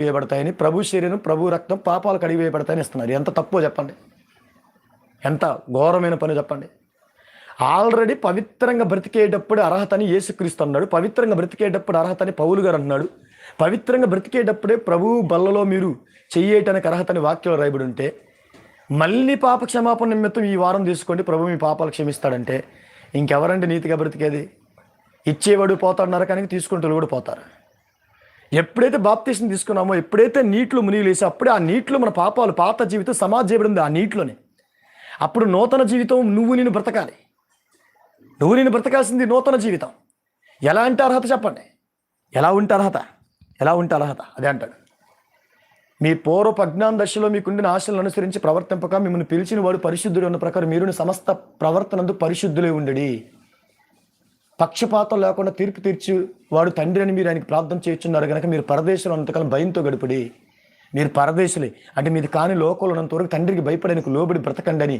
వేయబడతాయని, ప్రభు శరీరం ప్రభు రక్తం పాపాలు కడిగివేయబడతాయని ఇస్తున్నారు. ఎంత తప్పో చెప్పండి, ఎంత ఘోరమైన పని చెప్పండి. ఆల్రెడీ పవిత్రంగా బ్రతికేటప్పుడు అర్హతని యేసుక్రీస్తు అన్నాడు, పవిత్రంగా బ్రతికేటప్పుడు అర్హతని పౌలు గారు అంటున్నాడు, పవిత్రంగా బ్రతికేటప్పుడే ప్రభు బల్లలో మీరు చెయ్యేయటానికి అర్హతని వాక్యంలో రాయబడి ఉంటే, మళ్ళీ పాప క్షమాపణ నిమిత్తం ఈ వారం తీసుకోండి ప్రభు మీ పాపాలు క్షమిస్తాడంటే ఇంకెవరండి నీతిగా బ్రతికేది? ఇచ్చేవాడు పోతాడు నరకానికి, తీసుకుంటూ కూడా పోతారు. ఎప్పుడైతే బాప్తీసం తీసుకున్నామో, ఎప్పుడైతే నీటిలో మునిగిలేసి అప్పుడే ఆ నీటిలో మన పాపాలు, పాత జీవితం సమాధి చేయబడింది ఆ నీటిలోనే. అప్పుడు నూతన జీవితం నేను బ్రతకాలి. నేను బ్రతకాల్సింది నూతన జీవితం. ఎలాంటి అర్హత చెప్పండి? ఎలా ఉంటే అర్హత? అదే అంటాడు, మీ పూర్వపు అజ్ఞాన దశలో మీకుండిన ఆశలను అనుసరించి ప్రవర్తింపక మిమ్మల్ని పిలిచిన వాడు పరిశుద్ధుడు ఉన్న ప్రకారం మీరు సమస్త ప్రవర్తనందు పరిశుద్ధులే ఉండడి. పక్షపాతం లేకుండా తీర్పు తీర్చి వాడు తండ్రి అని మీరు ఆయనకి ప్రార్థన చేస్తున్నారు కనుక మీరు పరదేశంలో అంతకాలం భయంతో గడిపడి, మీరు పరదేశులే అంటే మీది కాని లోకంలో ఉన్నంత వరకు తండ్రికి భయపడడానికి లోబడి బ్రతకండి అని